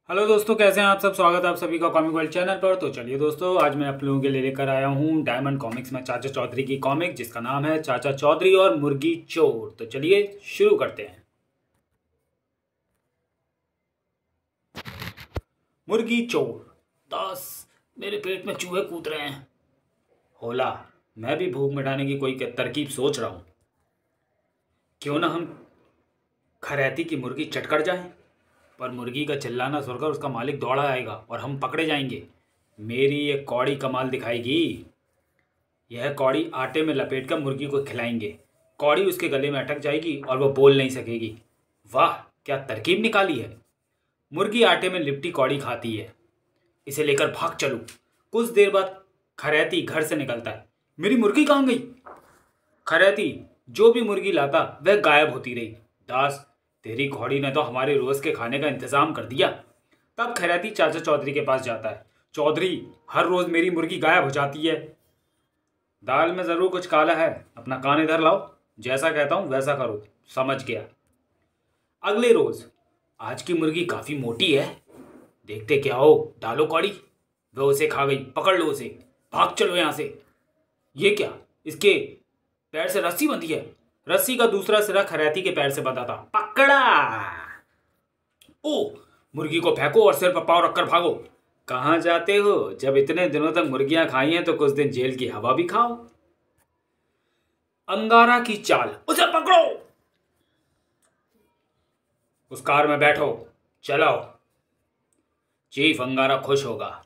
Hello दोस्तों, कैसे हैं आप सब। स्वागत है आप सभी का कॉमिक वर्ल्ड चैनल पर। तो चलिए दोस्तों, आज मैं आप लोगों के लिए लेकर आया हूँ डायमंड कॉमिक्स में चाचा चौधरी की कॉमिक, जिसका नाम है चाचा चौधरी और मुर्गी चोर। तो चलिए शुरू करते हैं। मुर्गी चोर। दास, मेरे पेट में चूहे कूद रहे हैं। होला, मैं भी भूख मिटाने की कोई तरकीब सोच रहा हूँ। क्यों ना हम खरैती की मुर्गी चटकर जाएं। पर मुर्गी का चिल्लाना सुनकर उसका मालिक दौड़ा आएगा और हम पकड़े जाएंगे। मेरी ये कौड़ी कमाल दिखाएगी। यह कौड़ी आटे में लपेट कर मुर्गी को खिलाएंगे। कौड़ी उसके गले में अटक जाएगी और वो बोल नहीं सकेगी। वाह, क्या तरकीब निकाली है। मुर्गी आटे में लिपटी कौड़ी खाती है। इसे लेकर भाग चलूं। कुछ देर बाद खरैती घर से निकलता है। मेरी मुर्गी कहाँ गई। खरैती जो भी मुर्गी लाता वह गायब होती रही। दास, तेरी घोड़ी ने तो हमारे रोज के खाने का इंतजाम कर दिया। तब खैराती चाचा चौधरी के पास जाता है। चौधरी, हर रोज मेरी मुर्गी गायब हो जाती है। दाल में जरूर कुछ काला है। अपना कान इधर लाओ। जैसा कहता हूं वैसा करो। समझ गया। अगले रोज, आज की मुर्गी काफी मोटी है। देखते क्या हो, डालो कौड़ी। वह उसे खा गई। पकड़ लो उसे। भाग चलो यहां से। ये क्या, इसके पैर से रस्सी बंधी है। रस्सी का दूसरा सिरा खरैती के पैर से बंधा था। पकड़ा। ओ, मुर्गी को फेंको और सिर पर पाँव रखकर भागो। कहाँ जाते हो। जब इतने दिनों तक मुर्गियां खाई हैं तो कुछ दिन जेल की हवा भी खाओ। अंगारा की चाल। उसे पकड़ो। उस कार में बैठो। चलाओ। चीफ अंगारा खुश होगा।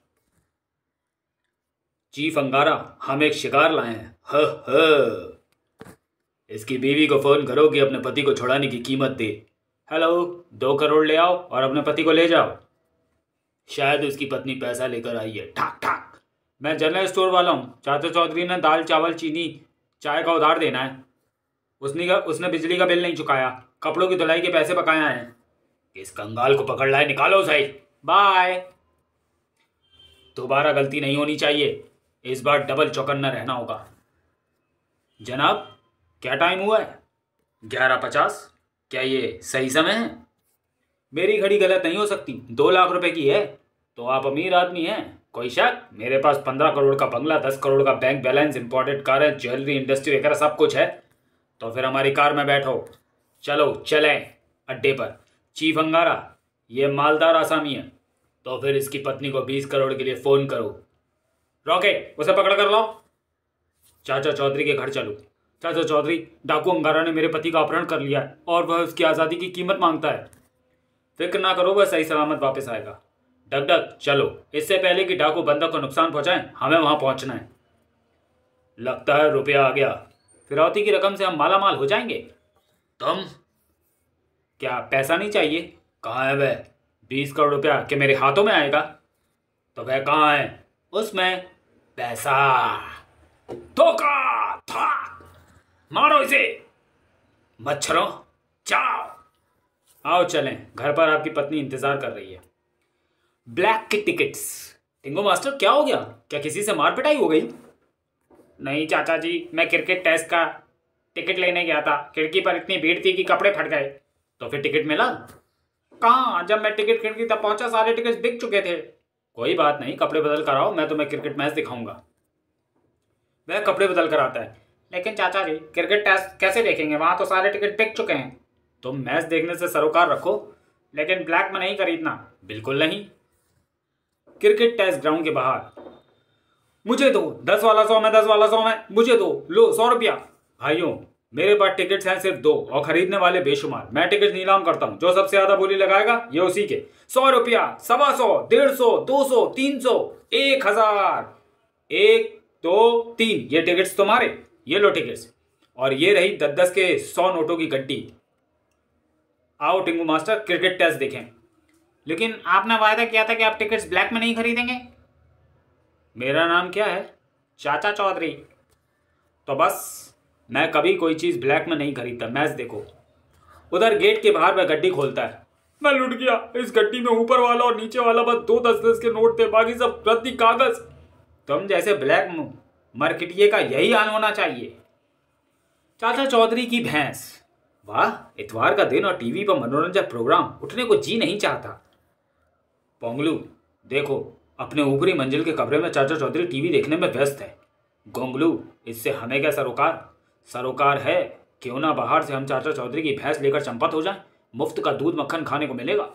चीफ अंगारा, हम एक शिकार लाए हैं। ह ह। इसकी बीवी को फोन करो कि अपने पति को छुड़ाने की कीमत दे। हेलो, 2 करोड़ ले आओ और अपने पति को ले जाओ। शायद उसकी पत्नी पैसा लेकर आई है। ठाक ठाक। मैं जनरल स्टोर वाला हूँ। चाचा चौधरी ने दाल चावल चीनी चाय का उधार देना है। उसने बिजली का बिल नहीं चुकाया। कपड़ों की धुलाई के पैसे बकाया हैं। इस कंगाल को पकड़ लाए, निकालो सही। बाय। दोबारा गलती नहीं होनी चाहिए। इस बार डबल चौकन्ना रहना होगा। जनाब, क्या टाइम हुआ है। 11:50। क्या ये सही समय है। मेरी घड़ी गलत नहीं हो सकती। 2 लाख रुपए की है। तो आप अमीर आदमी हैं। कोई शक। मेरे पास 15 करोड़ का बंगला, 10 करोड़ का बैंक बैलेंस, इंपोर्टेड कार है, ज्वेलरी इंडस्ट्री वगैरह सब कुछ है। तो फिर हमारी कार में बैठो। चलो चलें अड्डे पर। चीफ अंगारा, ये मालदार आसामी है। तो फिर इसकी पत्नी को 20 करोड़ के लिए फोन करो। रॉकेट, उसे पकड़ कर लाओ। चाचा चौधरी के घर चलो। चाचा चौधरी, डाकू अंगारा ने मेरे पति का अपहरण कर लिया है और वह उसकी आज़ादी की कीमत मांगता है। फिक्र ना करो, वह सही सलामत वापस आएगा। डग डग चलो। इससे पहले कि डाकू बंदर को नुकसान पहुंचाएं, हमें वहां पहुंचना है। लगता है रुपया आ गया। फिरौती की रकम से हम माला माल हो जाएंगे। तुम क्या पैसा नहीं चाहिए। कहाँ है वह। 20 करोड़ रुपया कि मेरे हाथों में आएगा। तो वह कहाँ है। उसमें पैसा। धोखा था। मारो इसे। मच्छरों, जाओ। आओ चलें, घर पर आपकी पत्नी इंतजार कर रही है। ब्लैक की टिकट्स। टिंगो मास्टर, क्या हो गया। क्या किसी से मार पिटाई हो गई। नहीं चाचा जी, मैं क्रिकेट टेस्ट का टिकट लेने गया था। खिड़की पर इतनी भीड़ थी कि कपड़े फट गए। तो फिर टिकट मिला। कहाँ, जब मैं टिकट खिड़की तब पहुंचा सारे टिकट बिक चुके थे। कोई बात नहीं, कपड़े बदल कर आओ, मैं तुम्हें क्रिकेट मैच दिखाऊंगा। वह कपड़े बदल कर आता है। लेकिन चाचा जी, क्रिकेट टेस्ट कैसे देखेंगे, वहां तो सारे टिकट बिक चुके हैं। तुम मैच देखने से सरोकार रखो, लेकिन ब्लैक में नहीं खरीदना। बिल्कुल नहीं। क्रिकेट टेस्ट ग्राउंड के बाहर। मुझे दो 10 वाला 100 में, 10 वाला 100 में। मुझे दो, लो 100 रुपया। भाइयों, मेरे पास टिकट्स हैं सिर्फ 2 और खरीदने वाले बेशुमार। मैं टिकट नीलाम करता हूं। जो सबसे ज्यादा बोली लगाएगा ये उसी के। 100 रुपया, 125, 150, 200, 300, 1000। 1, 2, 3, ये टिकट्स तुम्हारे। ये लो टिकट्स। और ये रही 10-10 के 100 नोटों की गड्डी। आओ टिंगू मास्टर, क्रिकेट टेस्ट देखें। लेकिन आपने वायदा किया था कि आप टिकट्स ब्लैक में नहीं खरीदेंगे। मेरा नाम क्या है। चाचा चौधरी। तो बस, मैं कभी कोई चीज ब्लैक में नहीं खरीदता। मैच देखो। उधर गेट के बाहर वह गड्डी खोलता है। मैं लुट गया। इस गड्डी में ऊपर वाला और नीचे वाला बस 2 10-10 के नोट थे, बाकी सब रद्दी कागज। तुम जैसे ब्लैक मार्केटिए का यही हाल होना चाहिए। चाचा चौधरी की भैंस। वाह, इतवार का दिन और टीवी पर मनोरंजन प्रोग्राम। उठने को जी नहीं चाहता। पोंगलू, देखो, अपने ऊपरी मंजिल के कमरे में चाचा चौधरी टीवी देखने में व्यस्त है। गोंगलू, इससे हमें क्या सरोकार? सरोकार है, क्यों ना बाहर से हम चाचा चौधरी की भैंस लेकर चंपत हो जाएं, मुफ्त का दूध मक्खन खाने को मिलेगा।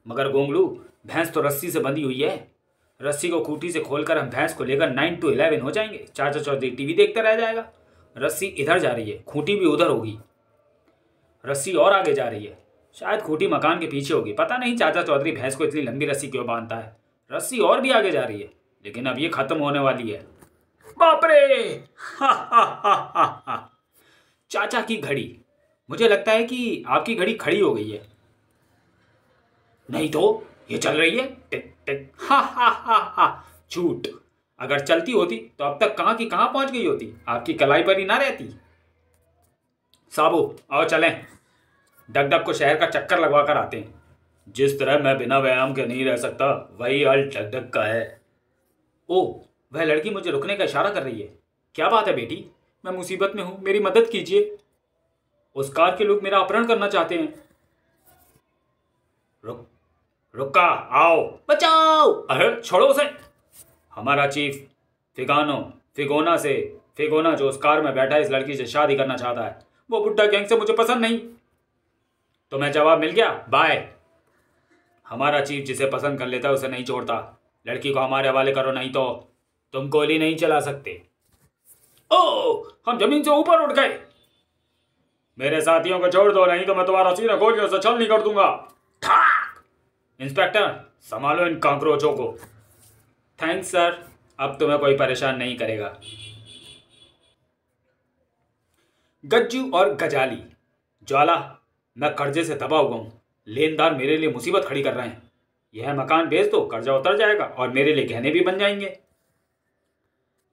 मगर गोंगलू, भैंस तो रस्सी से बंधी हुई है। रस्सी को खूंटी से खोलकर हम भैंस को लेकर 9 to 11 हो जाएंगे। चाचा चौधरी टीवी देखता रह जाएगा। रस्सी इधर जा रही है, खूंटी भी उधर होगी। रस्सी और आगे जा रही है, शायद खूंटी मकान के पीछे होगी। पता नहीं चाचा चौधरी भैंस को इतनी लंबी रस्सी क्यों बांधता है। रस्सी और भी आगे जा रही है, लेकिन अब ये खत्म होने वाली है। बाप रे! हा हा हा हा हा। चाचा की घड़ी, मुझे लगता है कि आपकी घड़ी खड़ी हो गई है। नहीं तो ये चल रही है, टिक टिक। हा हा हा हा। झूठ, अगर चलती होती तो अब तक कहां की कहां पहुंच गई होती, आपकी कलाई पर ही ना रहती। साबू, आओ चलें, डगडग को शहर का चक्कर लगवा कर आते हैं। जिस तरह मैं बिना व्यायाम के नहीं रह सकता, वही हाल डगडग का है। ओ, वह लड़की मुझे रुकने का इशारा कर रही है। क्या बात है बेटी? मैं मुसीबत में हूं, मेरी मदद कीजिए। उस कार के लोग मेरा अपहरण करना चाहते हैं। रुक, रुका, आओ, बचाओ! अरे छोड़ो उसे। हमारा चीफ फिगोना जो उस कार में बैठा इस लड़की से शादी करना चाहता है। वो बुड्ढा गैंग से मुझे पसंद नहीं। तुम्हें जवाब मिल गया, बाय। हमारा चीफ जिसे पसंद कर लेता है उसे नहीं छोड़ता। लड़की को हमारे हवाले करो, नहीं तो तुम गोली नहीं चला सकते। ओ, हम जमीन से ऊपर उठ गए। मेरे साथियों को छोड़ दो, नहीं तो मैं तुम्हारा सीना गोलियों से छलनी कर दूंगा। ठाक! इंस्पेक्टर, संभालो इन कांकरोचों को। थैंक्स सर, अब तुम्हें कोई परेशान नहीं करेगा। गज्जू और गजाली। ज्वाला, मैं कर्जे से दबा हुआ हूं। लेनदार मेरे लिए मुसीबत खड़ी कर रहे हैं। यह मकान बेच दो, कर्जा उतर जाएगा और मेरे लिए गहने भी बन जाएंगे।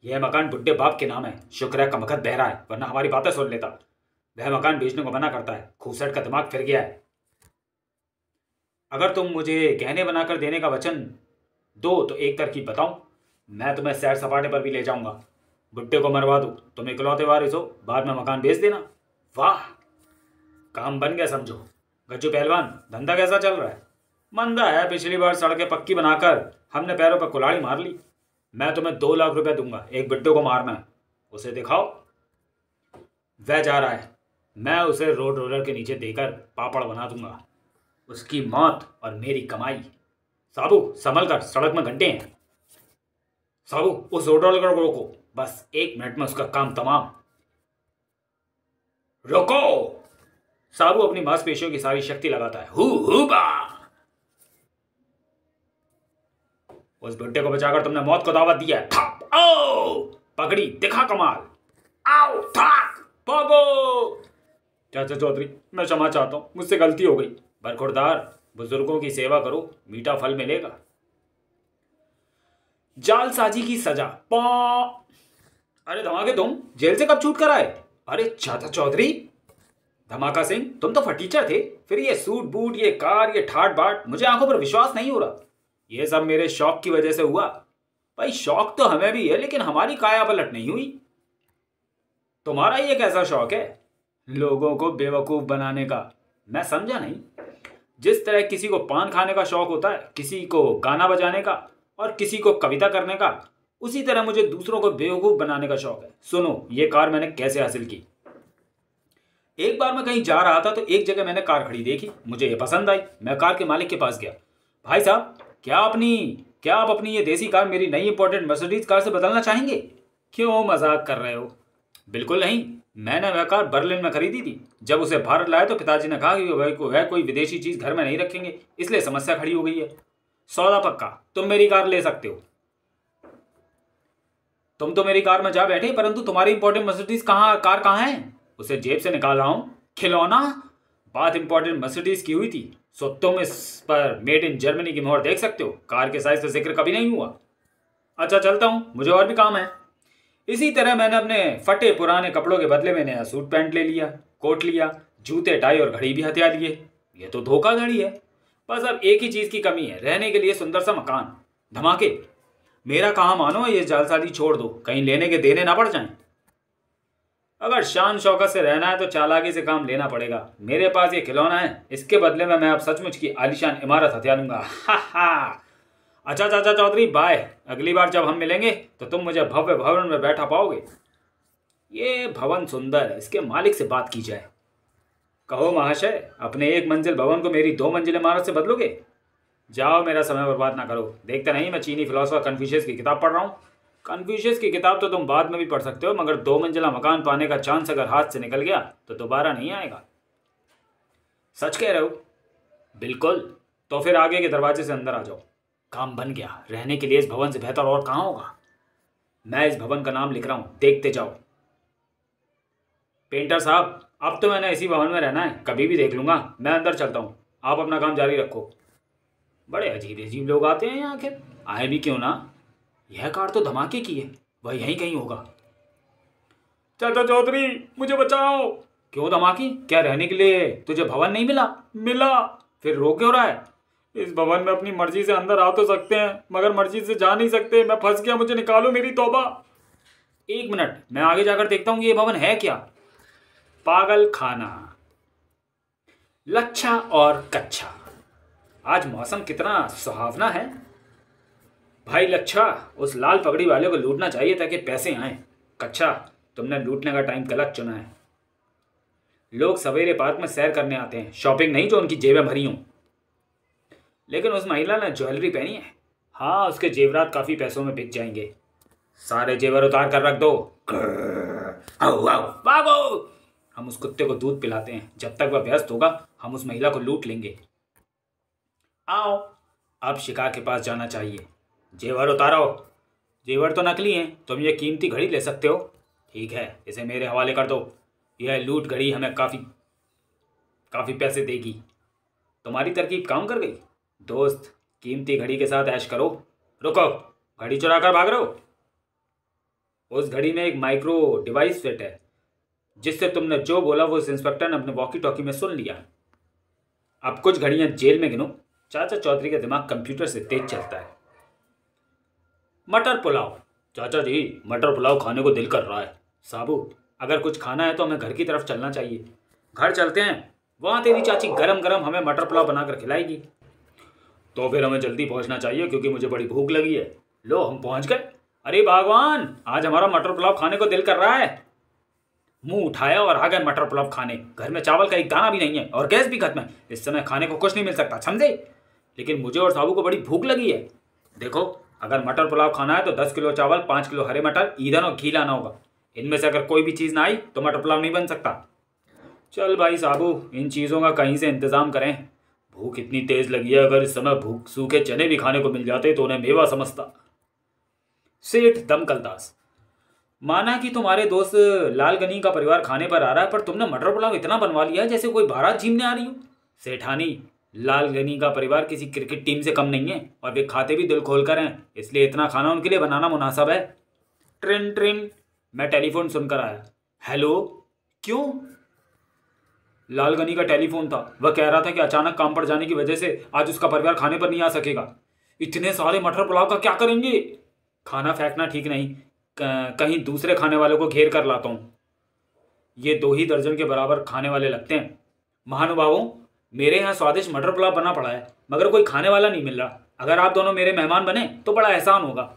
यह मकान बुड्ढे बाप के नाम है। शुक्र है कमबख्त बहरा है, वरना हमारी बातें सुन लेता। वह मकान बेचने को मना करता है। खूसट का दिमाग फिर गया है। अगर तुम मुझे गहने बनाकर देने का वचन दो तो एक तरकीब बताऊं, मैं तुम्हें सैर सपाटे पर भी ले जाऊंगा। बुड्ढे को मरवा दूं, तुम इकलौते वारिस हो, बाद में मकान बेच देना। वाह, काम बन गया समझो। गज्जू पहलवान, धंधा कैसा चल रहा है? मंदा है। पिछली बार सड़कें पक्की बनाकर हमने पैरों पर कुल्हाड़ी मार ली। मैं तुम्हें 2 लाख रुपए दूंगा, एक बुड्ढे को मारना है। उसे दिखाओ। वह जा रहा है, मैं उसे रोड रोलर के नीचे देकर पापड़ बना दूंगा। उसकी मौत और मेरी कमाई। साबू, संभल कर, सड़क में घंटे हैं। साबू, उस रोड रोलर को रोको, बस 1 मिनट में उसका काम तमाम। रोको! साबू अपनी मांसपेशियों की सारी शक्ति लगाता है। हु बा! उस बुड्ढे को बचाकर तुमने मौत को दावत दिया है। थप! आओ! पकड़ी, दिखा कमाल। आओ! थक! भागो! चाचा चौधरी, मैं क्षमा चाहता हूं, मुझसे गलती हो गई। बरखुरदार, बुजुर्गों की सेवा करो, मीठा फल मिलेगा। जालसाजी की सजा। अरे धमाके, तुम जेल से कब छूट कर आए? अरे चाचा चौधरी, धमाका सिंह, तुम तो फटीचर थे, फिर ये सूट बूट, ये कार, ये ठाट बाट, मुझे आंखों पर विश्वास नहीं हो रहा। ये सब मेरे शौक की वजह से हुआ। भाई शौक तो हमें भी है, लेकिन हमारी काया पलट नहीं हुई। तुम्हारा ये कैसा शौक है? लोगों को बेवकूफ बनाने का। मैं समझा नहीं। जिस तरह किसी को पान खाने का शौक होता है, किसी को गाना बजाने का और किसी को कविता करने का, उसी तरह मुझे दूसरों को बेवकूफ बनाने का शौक है। सुनो, ये कार मैंने कैसे हासिल की। एक बार मैं कहीं जा रहा था तो एक जगह मैंने कार खड़ी देखी, मुझे ये पसंद आई। मैं कार के मालिक के पास गया। भाई साहब, क्या आप अपनी ये देसी कार मेरी नई इंपोर्टेड मर्सिडीज कार से बदलना चाहेंगे? क्यों मजाक कर रहे हो? बिल्कुल नहीं, मैंने वह कार बर्लिन में खरीदी थी। जब उसे भारत लाए तो पिताजी ने कहा कि वह कोई विदेशी चीज घर में नहीं रखेंगे, इसलिए समस्या खड़ी हो गई है। सौदा पक्का, तुम मेरी कार ले सकते हो। तुम तो मेरी कार में जा बैठे, परंतु तुम्हारी इंपोर्टेड मर्सिडीज कार कहाँ है? उसे जेब से निकाल रहा हूं। खिलौना? बात इंपोर्टेड मर्सिडीज की हुई थी, सो तुम इस पर मेड इन जर्मनी की मोहर देख सकते हो। कार के साइज का जिक्र कभी नहीं हुआ। अच्छा चलता हूं, मुझे और भी काम है। इसी तरह मैंने अपने फटे पुराने कपड़ों के बदले में नया सूट पैंट ले लिया, कोट लिया, जूते टाई और घड़ी भी हथिया लिए। ये तो धोखाधड़ी है। बस अब एक ही चीज की कमी है, रहने के लिए सुंदर सा मकान। धमाके, मेरा कहा मानो, ये जालसाजी छोड़ दो, कहीं लेने के देने ना पड़ जाएं। अगर शान शौकत से रहना है तो चालाकी से काम लेना पड़ेगा। मेरे पास ये खिलौना है, इसके बदले में मैं अब सचमुच की आलीशान इमारत हथिया लूंगा। हा हा। अच्छा चाचा चौधरी, बाय। अगली बार जब हम मिलेंगे तो तुम मुझे भव्य भवन में बैठा पाओगे। ये भवन सुंदर है, इसके मालिक से बात की जाए। कहो महाशय, अपने एक मंजिल भवन को मेरी 2 मंजिल इमारत से बदलोगे? जाओ, मेरा समय बर्बाद ना करो। देखते नहीं, मैं चीनी फिलोसोफर कन्फ्यूशियस की किताब पढ़ रहा हूँ। कन्फ्यूशियस की किताब तो तुम बाद में भी पढ़ सकते हो, मगर 2 मंजिला मकान पाने का चांस अगर हाथ से निकल गया तो दोबारा नहीं आएगा। सच कह रहे हो? बिल्कुल। तो फिर आगे के दरवाजे से अंदर आ जाओ। काम बन गया। रहने के लिए इस भवन से बेहतर और कहाँ होगा। मैं इस भवन का नाम लिख रहा हूँ, देखते जाओ। पेंटर साहब, अब तो मैंने इसी भवन में रहना है, कभी भी देख लूंगा। मैं अंदर चलता हूँ, आप अपना काम जारी रखो। बड़े अजीब अजीब लोग आते हैं यहाँ। आखिर आए भी क्यों ना। यह कार तो धमाके की है, वह यहीं कहीं होगा। चाचा चौधरी, मुझे बचाओ। क्यों धमाकी? क्या रहने के लिए तुझे भवन नहीं मिला? मिला। फिर रो क्यों रहा है? इस भवन में अपनी मर्जी से अंदर आ तो सकते हैं, मगर मर्जी से जा नहीं सकते। मैं फंस गया, मुझे निकालो, मेरी तौबा। 1 मिनट, मैं आगे जाकर देखता हूँ ये भवन है क्या। पागल खाना। लच्छा और कच्छा। आज मौसम कितना सुहावना है। भाई लच्छा, उस लाल पगड़ी वाले को लूटना चाहिए ताकि पैसे आए। कच्छा, तुमने लूटने का टाइम गलत चुना है। लोग सवेरे पार्क में सैर करने आते हैं, शॉपिंग नहीं जो उनकी जेबें भरी हों। लेकिन उस महिला ने ज्वेलरी पहनी है। हाँ, उसके जेवरात काफी पैसों में बिक जाएंगे। सारे जेवर उतार कर रख दो। आओ आओ, भागो। हम उस कुत्ते को दूध पिलाते हैं, जब तक वह व्यस्त होगा हम उस महिला को लूट लेंगे। आओ, अब शिकार के पास जाना चाहिए। जेवर उतारो। जेवर तो नकली हैं, तुम ये कीमती घड़ी ले सकते हो। ठीक है, इसे मेरे हवाले कर दो। यह लूट घड़ी हमें काफ़ी पैसे देगी। तुम्हारी तरकीब काम कर गई दोस्त। कीमती घड़ी के साथ ऐश करो। रुको, घड़ी चुरा कर भाग रहे हो? उस घड़ी में एक माइक्रो डिवाइस फिट है, जिससे तुमने जो बोला वो उस इंस्पेक्टर ने अपने वॉकी टॉकी में सुन लिया। अब कुछ घड़ियां जेल में गिनो। चाचा चौधरी का दिमाग कंप्यूटर से तेज चलता है। मटर पुलाव। चाचा जी, मटर पुलाव खाने को दिल कर रहा है। साबू, अगर कुछ खाना है तो हमें घर की तरफ चलना चाहिए। घर चलते हैं, वहाँ तेरी चाची गरम गरम हमें मटर पुलाव बनाकर खिलाएगी। तो फिर हमें जल्दी पहुँचना चाहिए क्योंकि मुझे बड़ी भूख लगी है। लो, हम पहुँच गए। अरे भगवान, आज हमारा मटर पुलाव खाने को दिल कर रहा है। मुंह उठाया और आ गए मटर पुलाव खाने। घर में चावल का एक दाना भी नहीं है और गैस भी खत्म है। इस समय खाने को कुछ नहीं मिल सकता, समझे? लेकिन मुझे और साबू को बड़ी भूख लगी है। देखो, अगर मटर पुलाव खाना है तो 10 किलो चावल, 5 किलो हरे मटर, ईंधन और घी लाना होगा। इनमें से अगर कोई भी चीज़ ना आई तो मटर पुलाव नहीं बन सकता। चल भाई साबू, इन चीज़ों का कहीं से इंतज़ाम करें। भूख इतनी तेज़ लगी है, अगर इस समय भूख सूखे चने भी खाने को मिल जाते तो उन्हें मेवा समझता। सेठ दमकल दास। माना कि तुम्हारे दोस्त लालगनी का परिवार खाने पर आ रहा है, पर तुमने मटर पुलाव इतना बनवा लिया है जैसे कोई बारात झीमने आ रही हो। सेठानी, लालगनी का परिवार किसी क्रिकेट टीम से कम नहीं है और वे खाते भी दिल खोलकर हैं, इसलिए इतना खाना उनके लिए बनाना मुनासिब है। ट्रिन ट्रिन, मैं टेलीफोन सुनकर आया। हेलो, क्यों? लालगनी का टेलीफोन था। वह कह रहा था कि अचानक काम पड़ जाने की वजह से आज उसका परिवार खाने पर नहीं आ सकेगा। इतने सारे मटर पुलाव का क्या करेंगे? खाना फेंकना ठीक नहीं, कहीं दूसरे खाने वालों को घेर कर लाता हूँ। ये 2 ही दर्जन के बराबर खाने वाले लगते हैं। महानुभावों, मेरे यहाँ स्वादिष्ट मटर पुलाव बना पड़ा है, मगर कोई खाने वाला नहीं मिल रहा। अगर आप दोनों मेरे मेहमान बने तो बड़ा एहसान होगा।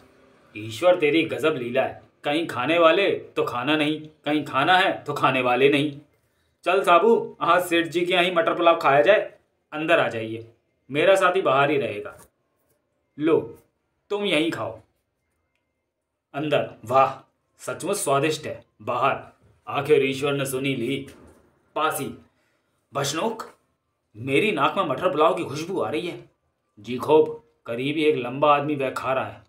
ईश्वर, तेरी गजब लीला है। कहीं खाने वाले तो खाना नहीं, कहीं खाना है तो खाने वाले नहीं। चल साबू, आज सेठ जी के यहाँ ही मटर पुलाव खाया जाए। अंदर आ जाइए, मेरा साथी बाहर ही रहेगा। लो, तुम यहीं खाओ। अंदर। वाह, सचमुच स्वादिष्ट है। बाहर। आखिर ईश्वर ने सुनी ली। पासी। बशनोक, मेरी नाक में मटर पुलाव की खुशबू आ रही है। जी खूब। करीबी एक लंबा आदमी वह खा रहा है,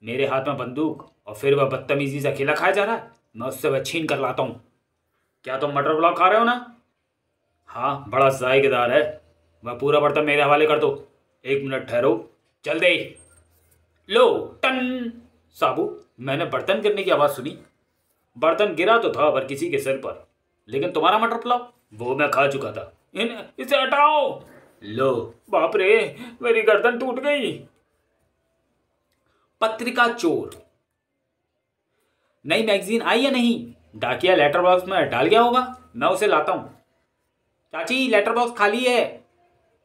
मेरे हाथ में बंदूक, और फिर वह बदतमीजी से अकेला खाया जा रहा है। मैं उससे वह छीन कर लाता हूँ। क्या तुम मटर पुलाव खा रहे हो ना? हाँ, बड़ा जायकेदार है। वह पूरा बर्तन मेरे हवाले कर दो। 1 मिनट ठहरो, चल दे। लो, टन। साबू, मैंने बर्तन गिरने की आवाज़ सुनी। बर्तन गिरा तो था पर किसी के सिर पर, लेकिन तुम्हारा मटर पुलाव वो मैं खा चुका था। इसे हटाओ। लो, बाप रे, मेरी गर्दन टूट गई। पत्रिका चोर। नई मैगजीन आई या नहीं? डाकिया लेटर बॉक्स में डाल गया होगा, मैं उसे लाता हूँ। चाची लेटर बॉक्स खाली है।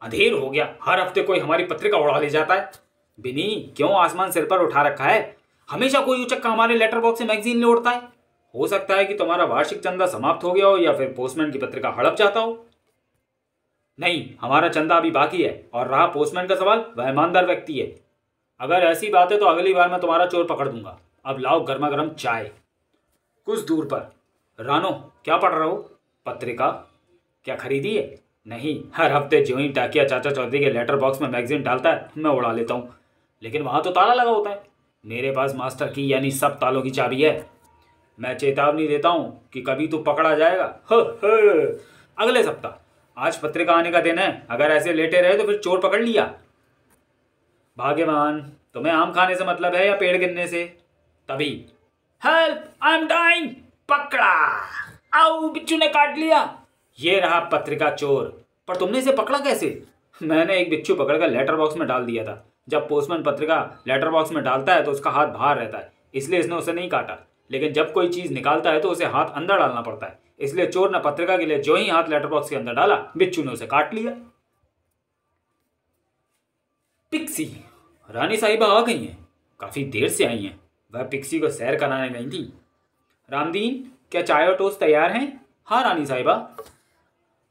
अंधेर हो गया, हर हफ्ते कोई हमारी पत्रिका उड़ा ले जाता है। बिनी क्यों आसमान सिर पर उठा रखा है? हमेशा कोई उचक्का हमारे लेटर बॉक्स से मैगजीन ले उड़ता है। हो सकता है कि तुम्हारा वार्षिक चंदा समाप्त हो गया हो या फिर पोस्टमैन की पत्रिका हड़प जाता हो। नहीं, हमारा चंदा अभी बाकी है। और रहा पोस्टमैन का सवाल, वह ईमानदार व्यक्ति है। अगर ऐसी बात है तो अगली बार मैं तुम्हारा चोर पकड़ दूंगा। अब लाओ गर्मा गर्म चाय। कुछ दूर पर, रानो क्या पढ़ रहे हो? पत्रिका। क्या खरीदी है? नहीं, हर हफ्ते जो ही डाकिया चाचा चौधरी के लेटर बॉक्स में मैगजीन डालता है मैं उड़ा लेता हूँ, लेकिन वहाँ तो ताला लगा होता है। मेरे पास मास्टर की यानी सब तालों की चाबी है। मैं चेतावनी देता हूँ कि कभी तू पकड़ा जाएगा। अगले सप्ताह। आज पत्रिका आने का दिन है, अगर ऐसे लेटे रहे तो फिर चोर पकड़ लिया। भाग्यवान, तुम्हें आम खाने से मतलब है या पेड़ गिरने से? तभी हेल्प, आई एम डाइंग। पकड़ा, आओ बिच्छू ने काट लिया। ये रहा पत्रिका चोर। पर तुमने इसे पकड़ा कैसे? मैंने एक बिच्छू पकड़कर लेटर बॉक्स में डाल दिया था। जब पोस्टमैन पत्रिका लेटर बॉक्स में डालता है तो उसका हाथ बाहर रहता है, इसलिए इसने उसे नहीं काटा। लेकिन जब कोई चीज निकालता है तो उसे हाथ अंदर डालना पड़ता है, इसलिए चोर ने पत्रिका के लिए जो ही हाथ लेटर बॉक्स के अंदर डाला, बिच्छू ने उसे काट लिया। पिक्सी, रानी साहिबा आ गई हैं। काफी देर से आई हैं। वह पिक्सी को सैर कराने गई थी। रामदीन, क्या चाय और टोस्ट तैयार हैं? हाँ रानी साहिबा।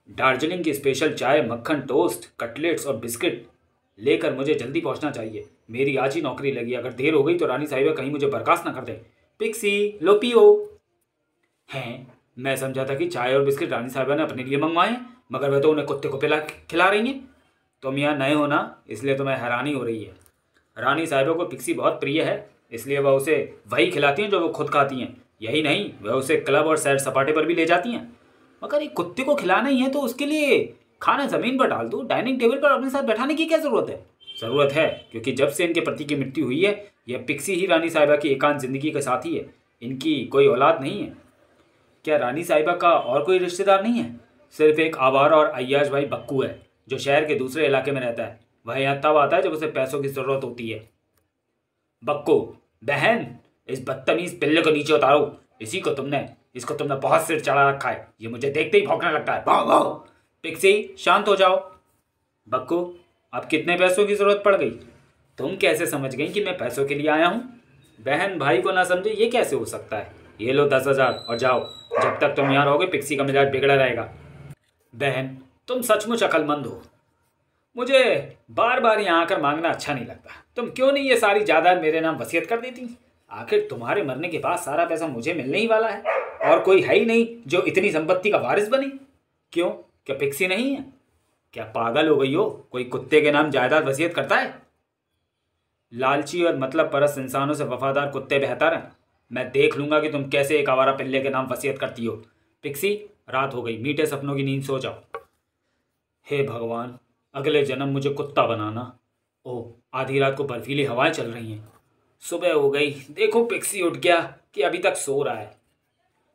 दार्जिलिंग की स्पेशल चाय, मक्खन, टोस्ट, कटलेट्स और बिस्किट लेकर मुझे जल्दी पहुंचना चाहिए। मेरी आज ही नौकरी लगी, अगर देर हो गई तो रानी साहिबा कहीं मुझे बर्खास्त ना कर दे। पिक्सी, लो पियो। हैं, मैं समझा था कि चाय और बिस्किट रानी साहिबा ने अपने लिए मंगवाए, मगर वह तो उन्हें कुत्ते को खिला रही हैं। तुम यहाँ नए हो ना, इसलिए तुम्हें हैरानी हो रही है। रानी साहिबा को पिक्सी बहुत प्रिय है, इसलिए वह उसे वही खिलाती हैं जो वो खुद खाती हैं। यही नहीं, वह उसे क्लब और सैर सपाटे पर भी ले जाती हैं। मगर एक कुत्ते को खिलाना ही है तो उसके लिए खाना ज़मीन पर डाल दो, डाइनिंग टेबल पर अपने साथ बैठाने की क्या ज़रूरत है? ज़रूरत है, क्योंकि जब से इनके पति की मृत्यु हुई है, यह पिक्सी ही रानी साहिबा की एकांत जिंदगी का साथी है। इनकी कोई औलाद नहीं है। क्या रानी साहिबा का और कोई रिश्तेदार नहीं है? सिर्फ एक आवारा और अय्याश भाई बक्कू है, जो शहर के दूसरे इलाके में रहता है। वह यहाँ तब आता है जब उसे पैसों की ज़रूरत होती है। बक्कू, बहन, इस बदतमीज पिल्ले को नीचे उतारो। इसको तुमने बहुत सिर चढ़ा रखा है। ये मुझे देखते ही भौंकने लगता है। भाव भाव। पिक्सी, शांत हो जाओ। बक्कू, अब कितने पैसों की जरूरत पड़ गई? तुम कैसे समझ गई कि मैं पैसों के लिए आया हूँ? बहन भाई को ना समझे, ये कैसे हो सकता है? ये लो 10,000 और जाओ। जब तक तुम यहाँ रहोगे पिक्सी का मिजाज बिगड़ा रहेगा। बहन, तुम सचमुच अक्लमंद हो। मुझे बार बार यहाँ आकर मांगना अच्छा नहीं लगता। तुम क्यों नहीं ये सारी जायदाद मेरे नाम वसीयत कर देती? आखिर तुम्हारे मरने के बाद सारा पैसा मुझे मिलने ही वाला है, और कोई है ही नहीं जो इतनी संपत्ति का वारिस बने। क्यों, क्या पिक्सी नहीं है? क्या पागल हो गई हो? कोई कुत्ते के नाम जायदाद वसीयत करता है? लालची और मतलब परस्त इंसानों से वफादार कुत्ते बेहतर हैं। मैं देख लूंगा कि तुम कैसे एक आवारा पिल्ले के नाम वसीयत करती हो। पिक्सी, रात हो गई, मीठे सपनों की नींद सो जाओ। हे भगवान, अगले जन्म मुझे कुत्ता बनाना। ओह, आधी रात को बर्फीली हवाएं चल रही हैं। सुबह हो गई, देखो पिक्सी उठ गया कि अभी तक सो रहा है।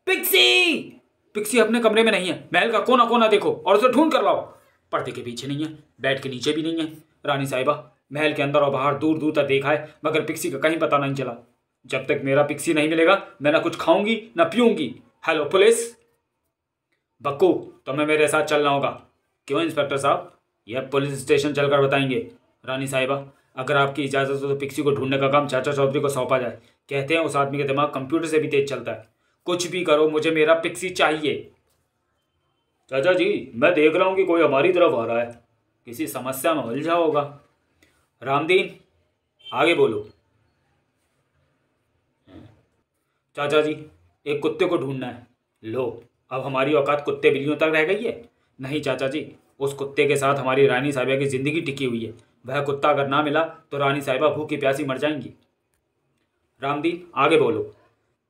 पिक्सी! पिक्सी अपने कमरे में नहीं है। महल का कोना कोना देखो और उसे ढूंढ कर लाओ। पर्दे के पीछे नहीं है, बेड के नीचे भी नहीं है। रानी साहिबा, महल के अंदर और बाहर दूर दूर तक देखा है, मगर पिक्सी का कहीं पता नहीं चला। जब तक मेरा पिक्सी नहीं मिलेगा मैं ना कुछ खाऊंगी ना पीऊंगी। Hello police! बक्कू, तुम्हें मेरे साथ चलना होगा। क्यों इंस्पेक्टर साहब? यह पुलिस स्टेशन चलकर बताएंगे। रानी साहिबा, अगर आपकी इजाज़त हो तो पिक्सी को ढूंढने का काम चाचा चौधरी को सौंपा जाए। कहते हैं उस आदमी का दिमाग कंप्यूटर से भी तेज चलता है। कुछ भी करो, मुझे मेरा पिक्सी चाहिए। चाचा जी, मैं देख रहा हूँ कि कोई हमारी तरफ आ रहा है। किसी समस्या में उलझा होगा। रामदीन, आगे बोलो। चाचा जी, एक कुत्ते को ढूंढना है। लो, अब हमारी औकात कुत्ते बिल्लियों तक रह गई है? नहीं चाचा जी, उस कुत्ते के साथ हमारी रानी साहिबा की जिंदगी टिकी हुई है। वह कुत्ता अगर ना मिला तो रानी साहिबा भूखी प्यासी मर जाएंगी। रामदीन, आगे बोलो।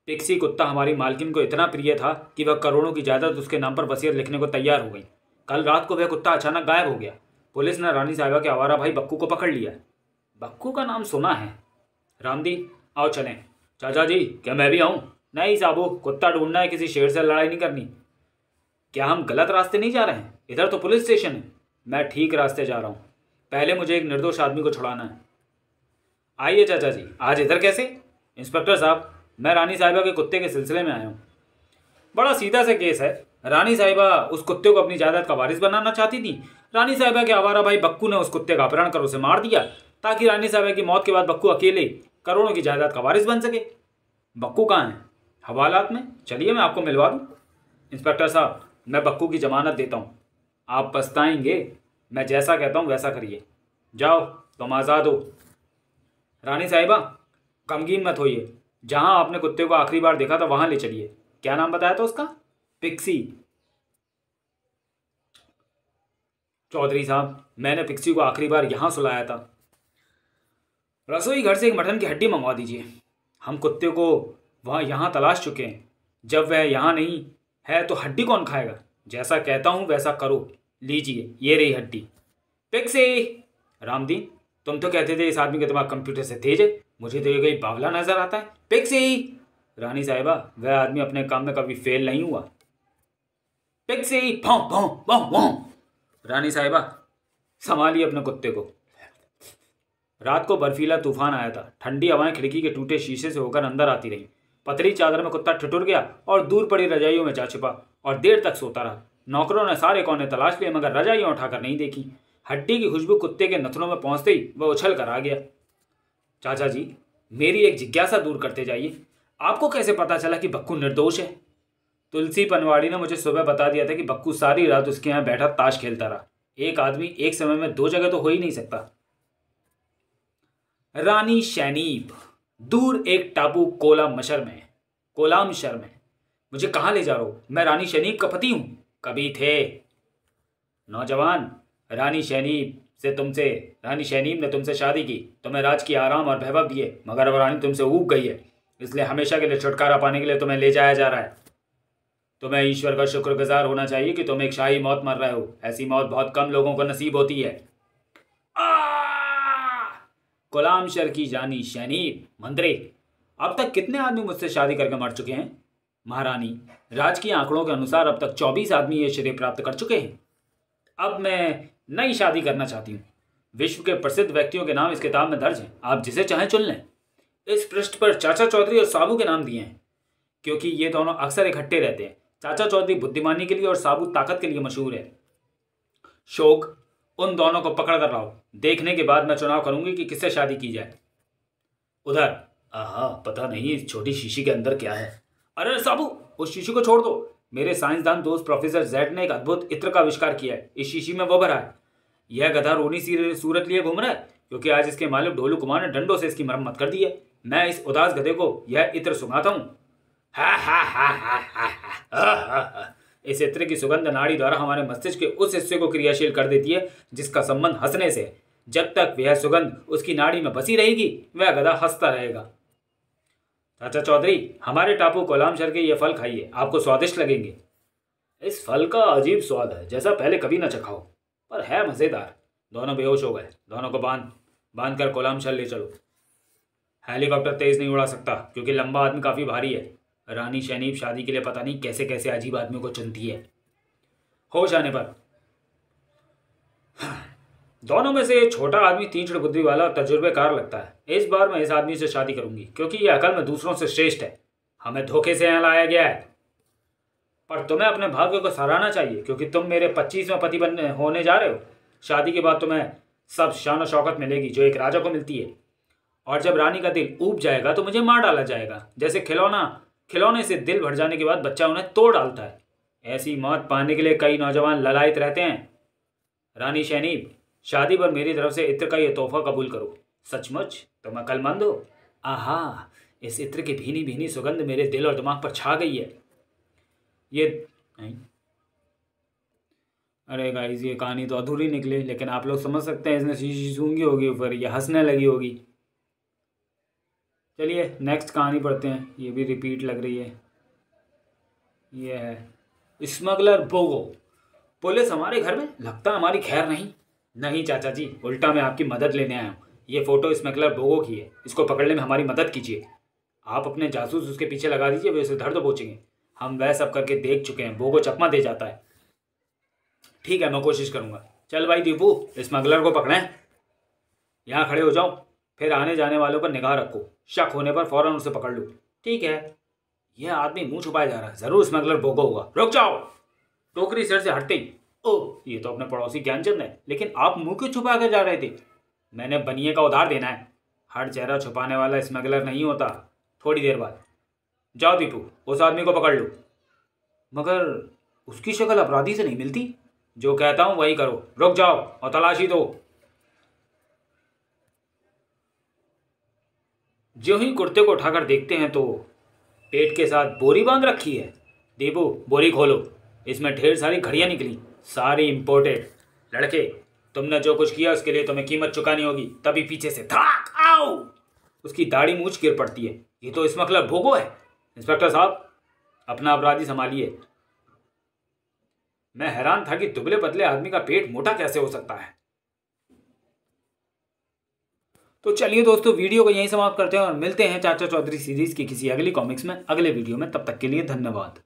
पिक्सी कुत्ता हमारी मालकिन को इतना प्रिय था कि वह करोड़ों की जायदाद उसके नाम पर वसीयत लिखने को तैयार हो गई। कल रात को वह कुत्ता अचानक गायब हो गया। पुलिस ने रानी साहिबा के आवारा भाई बक्कू को पकड़ लिया। बक्कू का नाम सुना है। रामदीन, आओ चलें। चाचा जी, क्या मैं भी आऊँ? नहीं साबू, कुत्ता ढूंढना है, किसी शेर से लड़ाई नहीं करनी। क्या हम गलत रास्ते नहीं जा रहे हैं? इधर तो पुलिस स्टेशन है। मैं ठीक रास्ते जा रहा हूँ। पहले मुझे एक निर्दोष आदमी को छुड़ाना है। आइए चाचा जी, आज इधर कैसे? इंस्पेक्टर साहब, मैं रानी साहिबा के कुत्ते के सिलसिले में आया हूँ। बड़ा सीधा सा केस है। रानी साहिबा उस कुत्ते को अपनी जायदाद का वारिस बनाना चाहती थी। रानी साहिबा के आवारा भाई बक्कू ने उस कुत्ते का अपहरण कर उसे मार दिया, ताकि रानी साहिबा की मौत के बाद बक्कू अकेले करोड़ों की जायदाद का वारिस बन सके। बक्कू कहाँ है? हवालात में। चलिए मैं आपको मिलवा दूँ। इंस्पेक्टर साहब, मैं बक्कू की जमानत देता हूँ। आप पछताएंगे। मैं जैसा कहता हूँ वैसा करिए। जाओ, तुम आज़ाद हो। रानी साहिबा, गमगीन मत होइए। जहाँ आपने कुत्ते को आखिरी बार देखा था वहाँ ले चलिए। क्या नाम बताया था उसका? पिक्सी। चौधरी साहब, मैंने पिक्सी को आखिरी बार यहाँ सुलाया था। रसोई घर से एक मटन की हड्डी मंगवा दीजिए। हम कुत्ते को वहाँ यहाँ तलाश चुके हैं। जब वह यहाँ नहीं है तो हड्डी कौन खाएगा? जैसा कहता हूँ वैसा करो। लीजिए, ये रही हड्डी। पिक्सी। रामदीन, तुम तो कहते थे इस आदमी का दिमाग कंप्यूटर से तेज है, मुझे तो ये कोई बावला नजर आता है। पिक्सी। रानी साहिबा, वह आदमी अपने काम में कभी फेल नहीं हुआ। पिक्सी। भौं भौं भौं भौं। रानी साहिबा, संभालिए अपने कुत्ते को। रात को बर्फीला तूफान आया था। ठंडी हवाएं खिड़की के टूटे शीशे से होकर अंदर आती रहीं। पतली चादर में कुत्ता ठिठुर गया और दूर पड़ी रजाइयों में जा छिपा और देर तक सोता रहा। नौकरों ने सारे कोने तलाश लिए मगर रजाइयां उठाकर नहीं देखी। हड्डी की खुशबू कुत्ते के नथनों में पहुंचते ही वह उछल कर आ गया। चाचा जी, मेरी एक जिज्ञासा दूर करते जाइए। आपको कैसे पता चला कि बक्कू निर्दोष है? तुलसी पनवाड़ी ने मुझे सुबह बता दिया था कि बक्कू सारी रात उसके यहाँ बैठा ताश खेलता रहा। एक आदमी एक समय में दो जगह तो हो ही नहीं सकता। रानी शैनीब, दूर एक टापू कोलामशर में। मुझे कहाँ ले जा रहे हो? मैं रानी शैनीब का पति हूं। कभी थे। नौजवान, रानी शैनीब ने तुमसे शादी की, तुम्हें राज की आराम और वैभव दिए, मगर अब रानी तुमसे ऊब गई है, इसलिए हमेशा के लिए छुटकारा पाने के लिए तुम्हें ले जाया जा रहा है। तुम्हें ईश्वर का शुक्रगुजार होना चाहिए कि तुम एक शाही मौत मर रहे हो। ऐसी मौत बहुत कम लोगों को नसीब होती है। कोलामशर की रानी शैनीब, मंत्रे, अब तक कितने आदमी मुझसे शादी करके मर चुके हैं? महारानी, राजकीय आंकड़ों के अनुसार अब तक 24 आदमी ये श्रेय प्राप्त कर चुके हैं। अब मैं नई शादी करना चाहती हूँ। विश्व के प्रसिद्ध व्यक्तियों के नाम इस किताब में दर्ज हैं, आप जिसे चाहें चुन लें। इस पृष्ठ पर चाचा चौधरी और साबू के नाम दिए हैं, क्योंकि ये दोनों अक्सर इकट्ठे रहते हैं। चाचा चौधरी बुद्धिमानी के लिए और साबू ताकत के लिए मशहूर है। शोक, उन दोनों को पकड़ कर लाओ। देखने के बाद मैं चुनाव करूंगी कि किससे शादी की जाए। उधर, आहा, पता नहीं इस छोटी शीशी के अंदर क्या है। अरे साबू, उस शीशी को छोड़ दो। मेरे साइंसदान दोस्त प्रोफेसर जेड ने एक अद्भुत इत्र का आविष्कार किया है। इस शीशी में वो भरा है। यह गधा रोनी सी सूरत लिए घूम रहा है क्योंकि आज इसके मालिक ढोलू कुमार ने डंडों से इसकी मरम्मत कर दी है। मैं इस उदास गधे को यह इत्र सुंघाता हूँ। इस इत्र की सुगंध नाड़ी द्वारा हमारे मस्तिष्क के उस हिस्से को क्रियाशील कर देती है जिसका संबंध हंसने से है। जब तक वह सुगंध उसकी नाड़ी में बसी रहेगी वह गधा हंसता रहेगा। चाचा चौधरी, हमारे टापू कोलामशर के ये फल खाइए, आपको स्वादिष्ट लगेंगे। इस फल का अजीब स्वाद है, जैसा पहले कभी न चखा हो, पर है मज़ेदार। दोनों बेहोश हो गए। दोनों को बांध कर कोलामशर ले चलो। हेलीकॉप्टर तेज नहीं उड़ा सकता क्योंकि लंबा आदमी काफ़ी भारी है। रानी शैनीब शादी के लिए पता नहीं कैसे कैसे अजीब आदमियों को चुनती है। होश आने पर दोनों में से छोटा आदमी तीक्ष्ण बुद्धि वाला और तजुर्बेकार लगता है। इस बार मैं इस आदमी से शादी करूंगी क्योंकि यह अकल में दूसरों से श्रेष्ठ है। हमें धोखे से यहाँ लाया गया है, पर तुम्हें अपने भाग्य को सराहना चाहिए क्योंकि तुम मेरे 25वें पति होने जा रहे हो। शादी के बाद तुम्हें सब शान और शौकत मिलेगी जो एक राजा को मिलती है, और जब रानी का दिल ऊब जाएगा तो मुझे मार डाला जाएगा। जैसे खिलौने से दिल भर जाने के बाद बच्चा उन्हें तोड़ डालता है। ऐसी मौत पाने के लिए कई नौजवान ललायत रहते हैं। रानी शैनीब, शादी पर मेरी तरफ से इत्र का यह तोहफा कबूल करो। सचमुच तुम अक्लमंद हो। आहा, इस इत्र की भीनी भीनी सुगंध मेरे दिल और दिमाग पर छा गई है। ये नहीं, अरे गाइस, ये कहानी तो अधूरी निकली, लेकिन आप लोग समझ सकते हैं इसने शीशी सूंघी होगी, फिर ये हंसने लगी होगी। चलिए नेक्स्ट कहानी पढ़ते हैं। ये भी रिपीट लग रही है। ये है स्मगलर बोगो। पुलिस हमारे घर में, लगता हमारी खैर नहीं। नहीं चाचा जी, उल्टा मैं आपकी मदद लेने आया हूँ। ये फ़ोटो स्मगलर बोगो की है, इसको पकड़ने में हमारी मदद कीजिए। आप अपने जासूस उसके पीछे लगा दीजिए, वे उसे धर दबोचेंगे। हम वह सब करके देख चुके हैं, बोगो चकमा दे जाता है। ठीक है, मैं कोशिश करूँगा। चल भाई दीपू, स्मगलर को पकड़ें। यहाँ खड़े हो जाओ, फिर आने जाने वालों पर निगाह रखो। शक होने पर फौरन उसे पकड़ लो। ठीक है। यह आदमी मुंह छुपाए जा रहा है, जरूर स्मगलर भोगो होगा। रुक जाओ। टोकरी सिर से हटते ही, ओह ये तो अपने पड़ोसी ज्ञानचंद है, लेकिन आप मुंह क्यों छुपा कर जा रहे थे? मैंने बनिए का उधार देना है। हर चेहरा छुपाने वाला स्मगलर नहीं होता। थोड़ी देर बाद, जाओ दीपू उस आदमी को पकड़ लो। मगर उसकी शक्ल अपराधी से नहीं मिलती। जो कहता हूं वही करो। रुक जाओ और तलाशी दो। जो ही कुर्ते को उठाकर देखते हैं तो पेट के साथ बोरी बांध रखी है। दीपू बोरी खोलो, इसमें ढेर सारी घड़ियां निकली, सारी इंपोर्टेड। लड़के तुमने जो कुछ किया उसके लिए तुम्हें कीमत चुकानी होगी। तभी पीछे से धड़ाक, आओ, उसकी दाढ़ी मूछ गिर पड़ती है। ये तो स्मगलर भोगो है। इंस्पेक्टर साहब अपना अपराधी संभालिए। मैं हैरान था कि दुबले पतले आदमी का पेट मोटा कैसे हो सकता है। तो चलिए दोस्तों, वीडियो को यहीं समाप्त करते हैं और मिलते हैं चाचा चौधरी सीरीज की किसी अगली कॉमिक्स में अगले वीडियो में। तब तक के लिए धन्यवाद।